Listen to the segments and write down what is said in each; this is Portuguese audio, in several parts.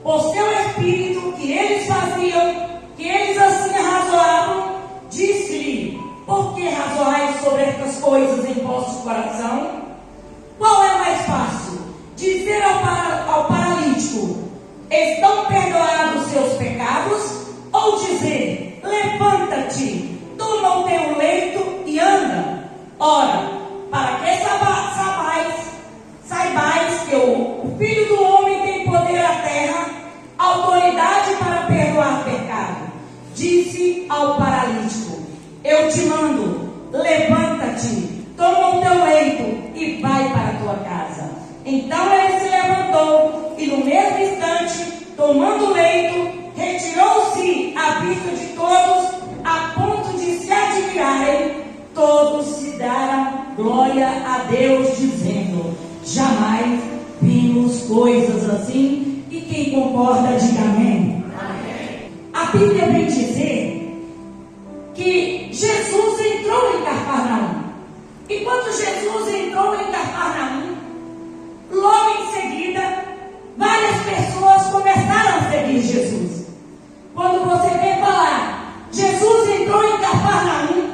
por seu espírito que eles faziam, que eles assim razoavam, disse-lhe: por que razoais sobre estas coisas em vosso coração? Qual é mais fácil? Dizer ao paralítico: estão perdoados seus pecados? Ou dizer: levanta-te, toma o teu leito e anda? Ora, para que saibais que o Filho do Homem tem poder na terra, autoridade para perdoar pecado, disse ao paralítico: eu te mando, levanta-te, toma o teu leito e vai para a tua casa. Então ele se levantou e no mesmo instante, tomando o leito, retirou-se à vista de todos, a ponto de se admirarem. Todos se deram glória a Deus, dizendo: jamais vimos coisas assim. E quem concorda, diga amém. Amém. A Bíblia vem dizer que Jesus entrou em Cafarnaum. E quando Jesus entrou em Cafarnaum, logo em seguida, várias pessoas começaram a seguir Jesus. Quando você vê falar, Jesus entrou em Cafarnaum,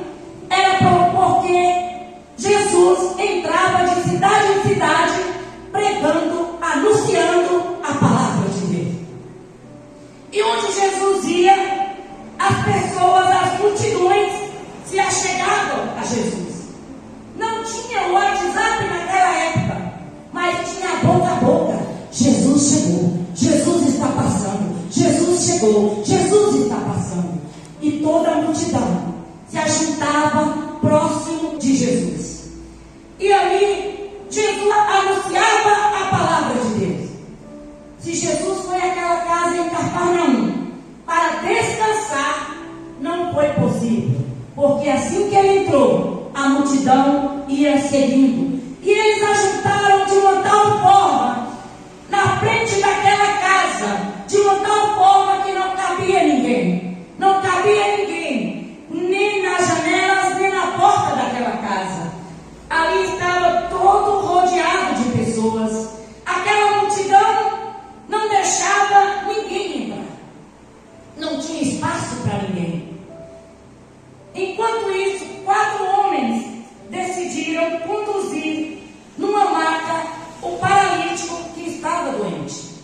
era porque Jesus entrava de cidade em cidade, pregando, anunciando a palavra de Deus. E onde Jesus ia, as pessoas, as multidões se achegavam a Jesus. Não tinha o WhatsApp naquela época, mas tinha boca a boca. Jesus chegou, Jesus está passando, Jesus chegou, Jesus está passando. E toda a multidão se ajuntava próximo de Jesus. E ali, Jesus anunciava a palavra de Deus. Se Jesus foi àquela casa em Cafarnaum para descansar, não foi possível, porque assim que ele entrou, a multidão ia seguindo. E eles ajuntaram de uma tal forma na frente daquela casa, de uma tal forma que não cabia ninguém. Não cabia ninguém, nem nas janelas, nem na porta daquela casa. Ali estava todo rodeado de pessoas. Aquela multidão não deixava ninguém entrar. Não tinha espaço para ninguém. Enquanto isso, 4 homens decidiram conduzir numa maca o paralítico que estava doente.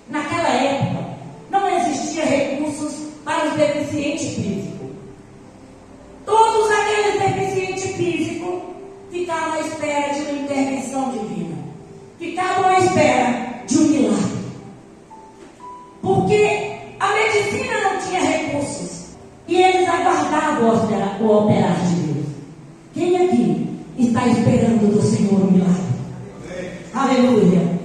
Naquela época, não existia recursos para os deficientes físicos. Todos aqueles deficientes físicos ficavam à espera de uma intervenção divina. Ficavam à espera de um milagre. Porque a medicina não tinha recursos. E eles aguardavam o operar de Deus. Quem aqui está esperando do Senhor um milagre? Aleluia.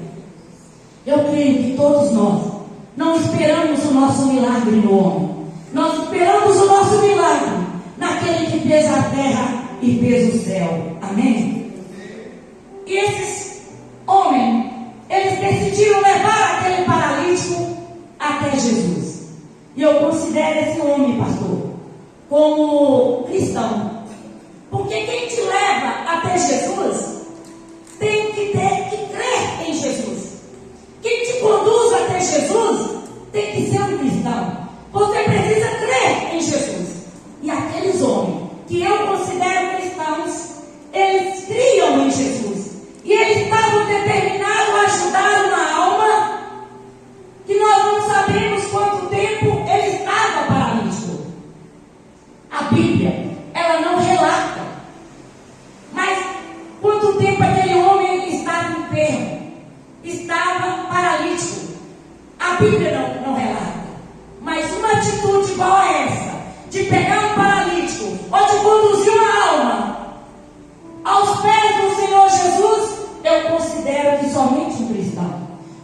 Eu creio que todos nós não esperamos o nosso milagre no homem. Nós esperamos o nosso milagre naquele que fez a terra e fez o céu. Amém? E esses homens, eles decidiram levar aquele paralítico até Jesus. E eu considero esse homem, pastor, como cristão. Porque quem te leva até Jesus tem que ter que crer em Jesus. Quem te conduz até Jesus tem que ser um cristão. Você precisa crer em Jesus. E aqueles homens que eu considero cristãos, eles criam em Jesus. E eles estavam determinados a ajudar uma alma que nós não sabemos quanto tempo ele estava paralítico. A Bíblia, ela não relata. Mas quanto tempo aquele homem estava enfermo, estava paralítico. A Bíblia não relata. Mas uma atitude igual a essa, de pegar um paralítico, ou de conduzir uma alma aos pés do Senhor Jesus, eu considero que somente um cristão.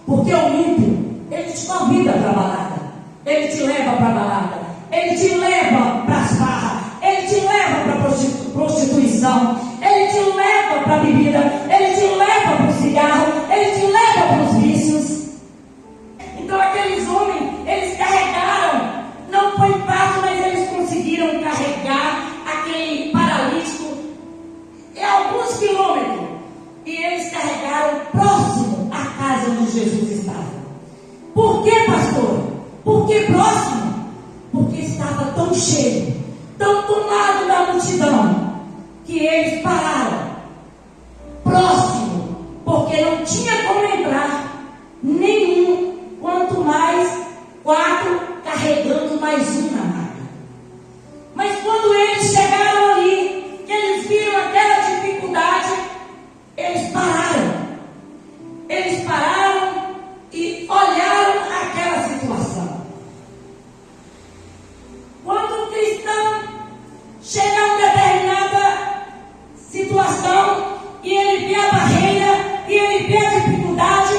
Porque o ímpio, ele te convida para a balada, ele te leva para a balada, ele te leva para as farras, ele te leva para a prostituição, ele te leva para a bebida, ele te leva para o cigarro, ele te leva para os vícios. Então aqueles homens, eles carregaram, não foi fácil, mas eles conseguiram carregar aquele paralítico em alguns quilômetros. E eles carregaram próximo à casa onde Jesus estava. Por que, pastor? cheio, tão tomado da multidão, que eles pararam próximo, porque não tinha como entrar nenhum, quanto mais 4 carregando mais uma maca. Mas quando eles chegaram ali, que eles viram aquela dificuldade, eles pararam. Eles pararam e olharam aquela situação. Quando o cristão chega a uma determinada situação e ele vê a barreira e ele vê a dificuldade,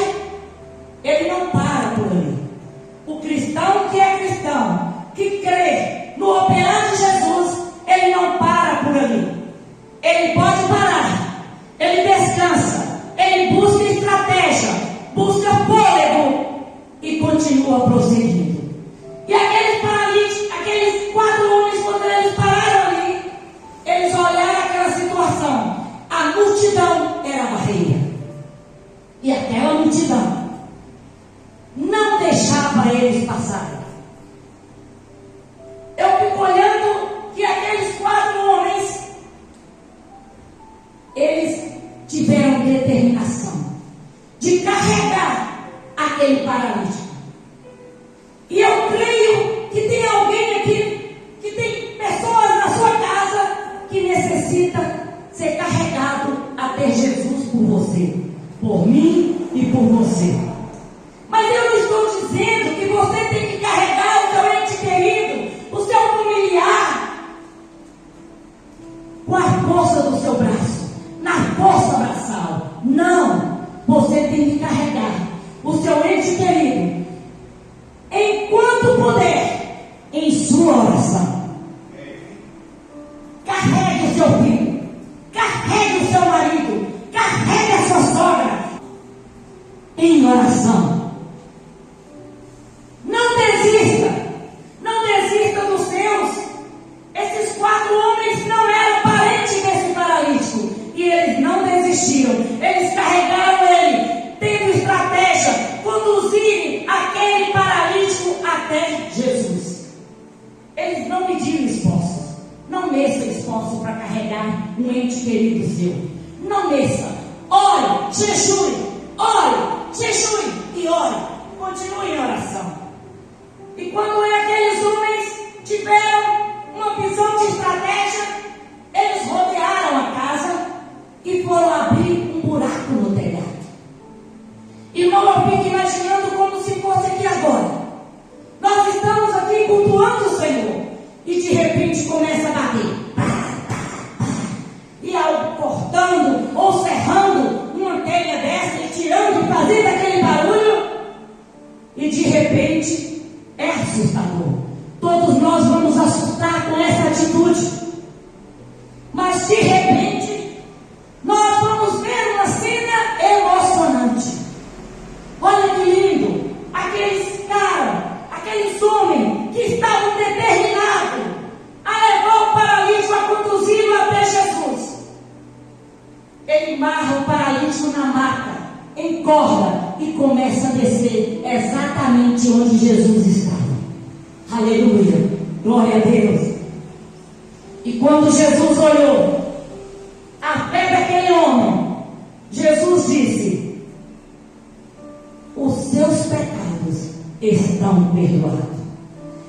ele não para por ali. O cristão que é cristão, que crê no operar de Jesus, ele não para por ali. Ele pode parar, ele descansa, ele busca estratégia, busca fôlego e continua prosseguindo. E aqueles paralíticos, aqueles 4 homens, quando eles pararam ali, eles olharam aquela situação. A multidão era a barreira. E aquela multidão não deixava eles passarem. Eu fico olhando que aqueles 4 homens, eles tiveram determinação de carregar aquele paralítico. E eu creio que tem alguém aqui, que tem pessoas na sua casa que necessita ser carregado até Jesus por você, por mim e por você. Mas eu não estou dizendo que você tem que carregar o seu ente querido, o seu familiar, com a força do seu braço, na força braçal. Não, você tem que carregar o seu ente querido enquanto puder, em sua oração. Carregue o seu filho, carregue o seu marido, carregue a sua sogra em oração. Não desista, não desista dos seus. Esses 4 homens não eram parentes desse paralítico e eles não desistiram. Eles carregaram ele, tendo estratégia, conduzirem aquele paralítico até Jesus. Eles não mediram esforços. Não meça esforço para carregar um ente querido seu. Não meça. Ore, jejue e ore. Continue em oração. E quando aqueles homens tiveram uma visão de estratégia, eles rodearam a casa e foram abrir um buraco no telhado. Irmão, eu fico imaginando como se fosse aqui agora. Nós estamos aqui cultuando o Senhor e de repente começa a bater. E algo cortando ou serrando uma telha dessa e tirando e fazendo aquele barulho. E de repente é assustador. Todos nós vamos assustar com essa atitude. Mas de repente nós vamos ver uma cena emocionante. Olha que lindo. Aqueles caras, aqueles homens que estavam determinados a levar o paralítico, a conduzi-lo até Jesus. Ele amarra o paralítico na maca, encorda e começa a descer exatamente onde Jesus estava. Aleluia, glória a Deus. E quando Jesus olhou a fé daquele homem, Jesus disse: os seus pecados estão perdoados.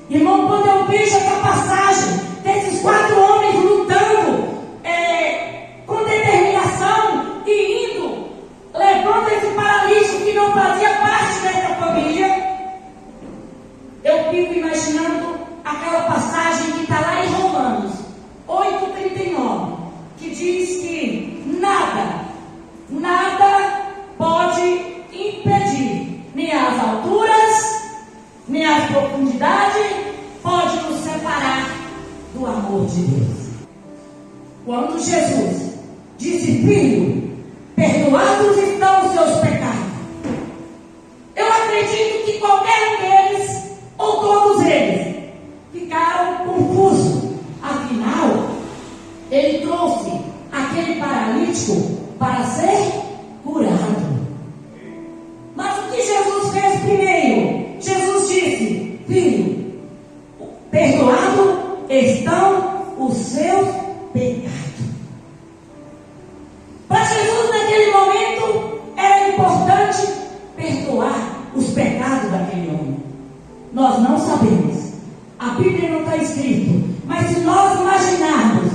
Irmão, quando eu vejo essa passagem desses 4 homens lutando com determinação e indo, levando esse paralítico que não fazia parte dessa família, eu fico imaginando aquela passagem que está lá em Romanos 8,39, que diz que nada pode impedir, nem as alturas, nem a profundidade, pode nos separar do amor de Deus. Quando Jesus disse: filho, perdoados estão os seus pecados, eu acredito que qualquer um deles, ou todos eles, ficaram confusos. Afinal, ele trouxe aquele paralítico para ser curado. Mas o que Jesus fez primeiro? Jesus disse: filho, perdoado daquele homem? Nós não sabemos. A Bíblia não está escrito. Mas se nós imaginarmos,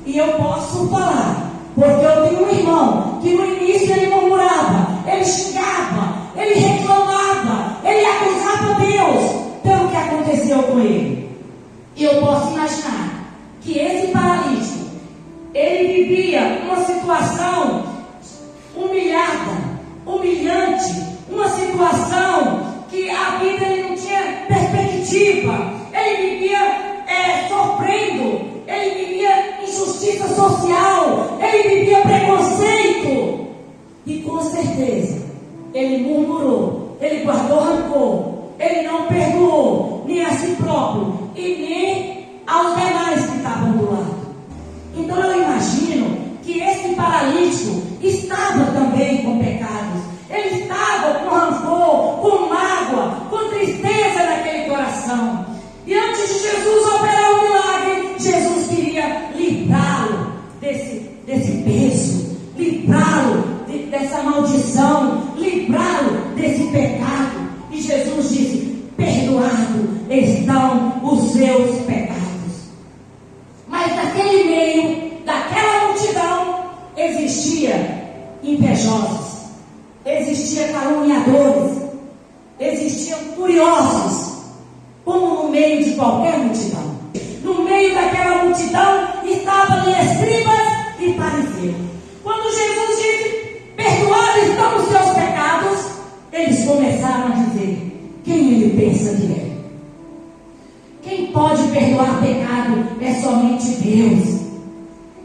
e eu posso falar, porque eu tenho um irmão que no início ele murmurava, ele xingava, ele reclamava, ele acusava Deus pelo que aconteceu com ele. E eu posso imaginar que esse paralítico, ele vivia uma situação humilhada, humilhante, uma situação que a vida ele não tinha perspectiva, ele vivia sofrendo, ele vivia injustiça social, ele vivia preconceito, e com certeza ele murmurou, ele guardou rancor, ele não perdoou nem a si próprio e nem aos demais que estavam do lado. Então eu imagino que esse paralítico estava também com pecados, ele estava com rancor, com mágoa, com tristeza naquele coração. E antes de Jesus operar o milagre, Jesus queria livrá-lo desse peso, livrá-lo dessa maldição, livrá-lo desse pecado. E Jesus disse: perdoado estão os seus pecados. Mas naquele meio, daquela multidão, existia invejosos, existia caluniadores, existiam curiosos, como no meio de qualquer multidão. No meio daquela multidão estavam ali escribas e fariseus. Quando Jesus disse: perdoados estão os seus pecados, eles começaram a dizer: quem ele pensa que é? Quem pode perdoar pecado é somente Deus.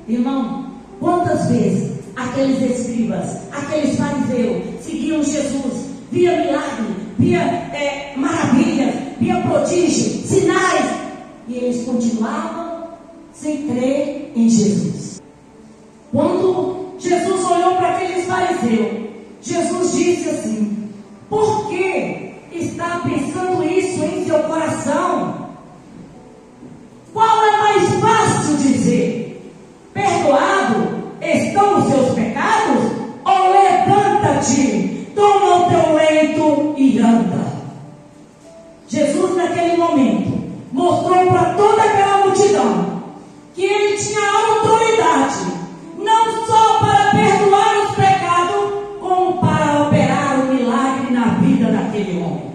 Irmão, quantas vezes aqueles escribas, aqueles fariseus seguiam Jesus, via milagre, via maravilhas, via prodígio, sinais, e eles continuavam sem crer em Jesus. Quando Jesus olhou para aqueles fariseus, Jesus disse assim: por que está pensando isso em seu coração? Qual é mais fácil dizer: perdoado estão os seus pecados? Ou levanta-te, toma o teu leito e anda? Jesus naquele momento mostrou para toda aquela multidão que ele tinha autoridade, não só para perdoar os pecados, como para operar o milagre na vida daquele homem.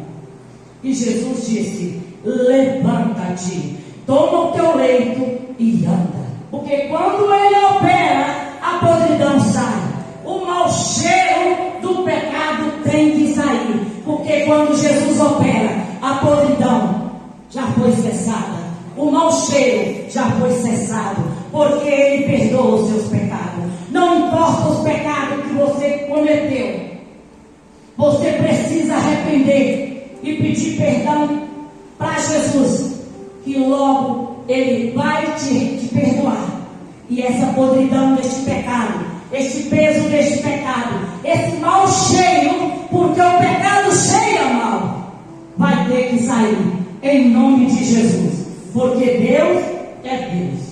E Jesus disse: levanta-te, toma o teu leito e anda. Porque quando ele opera, a podridão sai. O mau cheiro do pecado tem que sair. Porque quando Jesus opera, a podridão já foi cessada. O mau cheiro já foi cessado. Porque ele perdoa os seus pecados. Não importa os pecados que você cometeu, você precisa arrepender e pedir perdão para Jesus, que logo ele vai te perdoar. E essa podridão deste pecado, este peso deste pecado, esse mau cheiro, porque o pecado cheira mal, vai ter que sair em nome de Jesus, porque Deus é Deus.